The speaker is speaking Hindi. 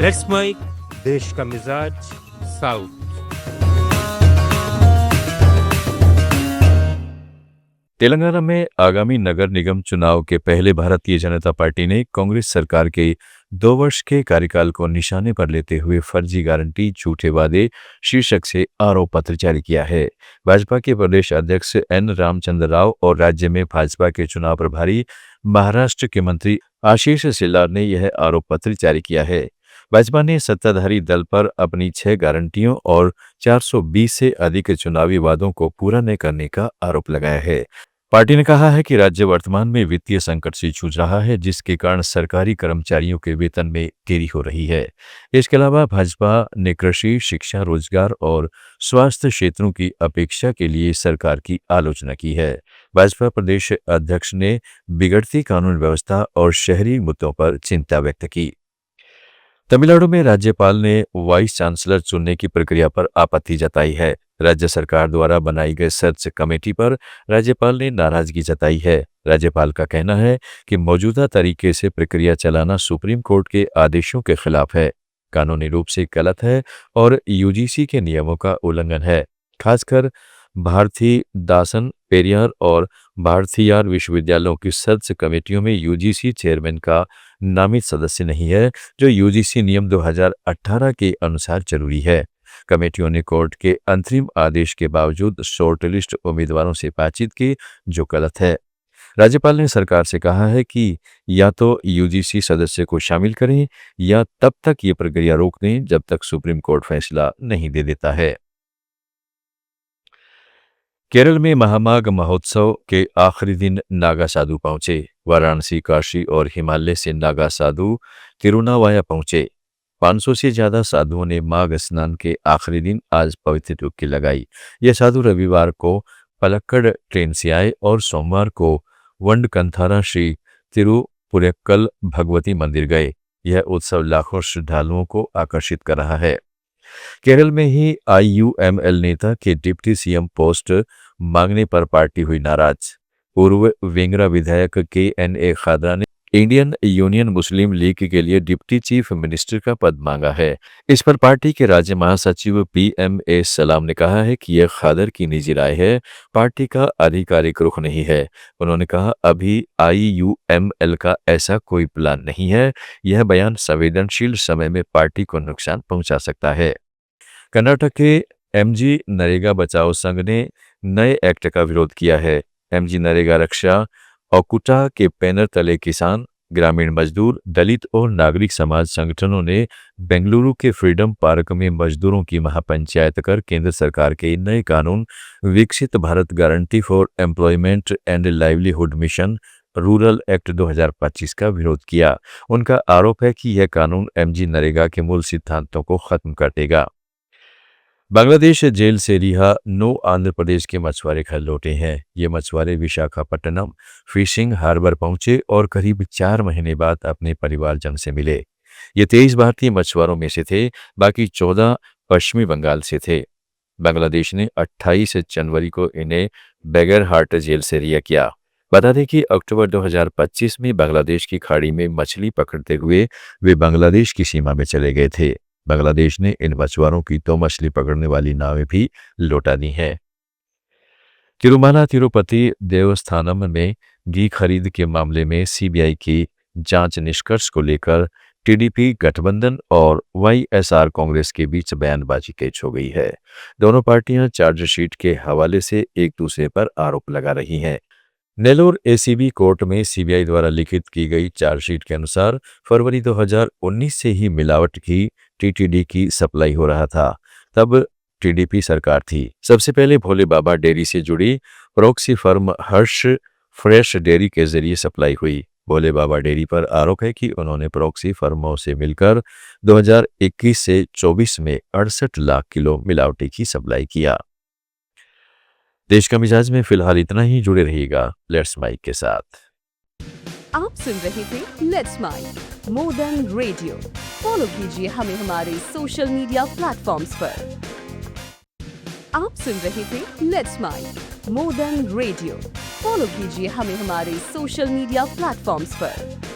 लेट्स माइक देश का मिजाज साउथ। तेलंगाना में आगामी नगर निगम चुनाव के पहले भारतीय जनता पार्टी ने कांग्रेस सरकार के 2 वर्ष के कार्यकाल को निशाने पर लेते हुए फर्जी गारंटी, झूठे वादे शीर्षक से आरोप पत्र जारी किया है। भाजपा के प्रदेश अध्यक्ष एन रामचंद्र राव और राज्य में भाजपा के चुनाव प्रभारी महाराष्ट्र के मंत्री आशीष शेलार ने यह आरोप पत्र जारी किया है। भाजपा ने सत्ताधारी दल पर अपनी 6 गारंटियों और 420 से अधिक चुनावी वादों को पूरा न करने का आरोप लगाया है। पार्टी ने कहा है कि राज्य वर्तमान में वित्तीय संकट से जूझ रहा है, जिसके कारण सरकारी कर्मचारियों के वेतन में देरी हो रही है। इसके अलावा भाजपा ने कृषि, शिक्षा, रोजगार और स्वास्थ्य क्षेत्रों की अपेक्षा के लिए सरकार की आलोचना की है। भाजपा प्रदेश अध्यक्ष ने बिगड़ती कानून व्यवस्था और शहरी मुद्दों पर चिंता व्यक्त की। तमिलनाडु में राज्यपाल ने वाइस चांसलर चुनने की प्रक्रिया पर आपत्ति जताई है। राज्य सरकार द्वारा बनाई गई सर्च कमेटी पर राज्यपाल ने नाराजगी जताई है। राज्यपाल का कहना है कि मौजूदा तरीके से प्रक्रिया चलाना सुप्रीम कोर्ट के आदेशों के खिलाफ है, कानूनी रूप से गलत है और यूजीसी के नियमों का उल्लंघन है। खासकर भारती दासन पेरियार और भारतीयार विश्वविद्यालयों की सर्च कमेटियों में यूजीसी चेयरमैन का नामित सदस्य नहीं है, जो यूजीसी नियम 2018 के अनुसार जरूरी है। कमेटियों ने कोर्ट के अंतरिम आदेश के बावजूद शॉर्टलिस्ट उम्मीदवारों से बातचीत की, जो गलत है। राज्यपाल ने सरकार से कहा है कि या तो यूजीसी सदस्य को शामिल करें या तब तक ये प्रक्रिया रोक दें जब तक सुप्रीम कोर्ट फैसला नहीं दे देता है। केरल में महामाघ महोत्सव के आखिरी दिन नागा साधु पहुंचे। वाराणसी, काशी और हिमालय से नागा साधु तिरुनावाया पहुंचे। 500 से ज्यादा साधुओं ने माघ स्नान के आखिरी दिन आज पवित्र डुबकी लगाई। ये साधु रविवार को पलक्कड़ ट्रेन से आए और सोमवार को वंडकंथारा श्री तिरुपुरेक्कल भगवती मंदिर गए। यह उत्सव लाखों श्रद्धालुओं को आकर्षित कर रहा है। केरल में ही आईयूएमएल नेता के डिप्टी सीएम पोस्ट मांगने पर पार्टी हुई नाराज। पूर्व वेंगरा विधायक KNA खादरा ने इंडियन यूनियन मुस्लिम लीग के लिए डिप्टी चीफ मिनिस्टर का पद मांगा है। इस पर पार्टी के राज्य महासचिव PMA सलाम ने कहा है कि यह खादर की निजी राय है, पार्टी का आधिकारिक रुख नहीं है। उन्होंने कहा, अभी आईयूएमएल का ऐसा कोई प्लान नहीं है। यह बयान संवेदनशील समय में पार्टी को नुकसान पहुंचा सकता है। कर्नाटक के MG नरेगा बचाओ संघ ने नए एक्ट का विरोध किया है। MG नरेगा रक्षा ओकुटा के बैनर तले किसान, ग्रामीण मजदूर, दलित और नागरिक समाज संगठनों ने बेंगलुरु के फ्रीडम पार्क में मजदूरों की महापंचायत कर केंद्र सरकार के नए कानून विकसित Bharat guarantee for employment and livelihood mission rural act 2025 का विरोध किया। उनका आरोप है कि यह कानून MG नरेगा के मूल सिद्धांतों को खत्म कर देगा। बांग्लादेश जेल से रिहा 9 आंध्र प्रदेश के मछुआरे घर लौटे हैं। ये मछुआरे विशाखापट्टनम फिशिंग हार्बर पहुंचे और करीब 4 महीने बाद अपने परिवारजन से मिले। ये 23 भारतीय मछुआरों में से थे, बाकी 14 पश्चिमी बंगाल से थे। बांग्लादेश ने 28 जनवरी को इन्हें बेगरहाट जेल से रिहा किया। बता दें कि अक्टूबर 2025 में बांग्लादेश की खाड़ी में मछली पकड़ते हुए वे बांग्लादेश की सीमा में चले गए थे। बांग्लादेश ने इन मछुआरों की 2 मछली पकड़ने वाली नावें भी लौटा दी हैं। तिरुमाला तिरुपति देवस्थानम में घी खरीद के मामले में CBI की जांच निष्कर्ष को लेकर TDP गठबंधन और YSR कांग्रेस के बीच बयानबाजी तेज हो गई है। दोनों पार्टियां चार्जशीट के हवाले से एक दूसरे पर आरोप लगा रही हैं। नेल्लोर ACB कोर्ट में CBI द्वारा लिखित की गई चार्जशीट के अनुसार फरवरी 2019 से ही मिलावट की TTD की सप्लाई हो रहा था। तब TDP सरकार थी। सबसे पहले भोले बाबा डेयरी से जुड़ी प्रॉक्सी फर्म हर्ष फ्रेश डेयरी के जरिए सप्लाई हुई। भोले बाबा डेयरी पर आरोप है कि उन्होंने प्रॉक्सी फर्मों से मिलकर 2021 से 24 में 68 लाख किलो मिलावटी की सप्लाई किया। देश का मिजाज में फिलहाल इतना ही। जुड़े रहिएगा लेट्स माइक के साथ। आप सुन रहे थे let's mic more than radio. Follow कीजिए हमें हमारे सोशल मीडिया प्लेटफॉर्म्स पर। आप सुन रहे थे let's mic more than radio. Follow कीजिए हमें हमारे सोशल मीडिया प्लेटफॉर्म्स पर।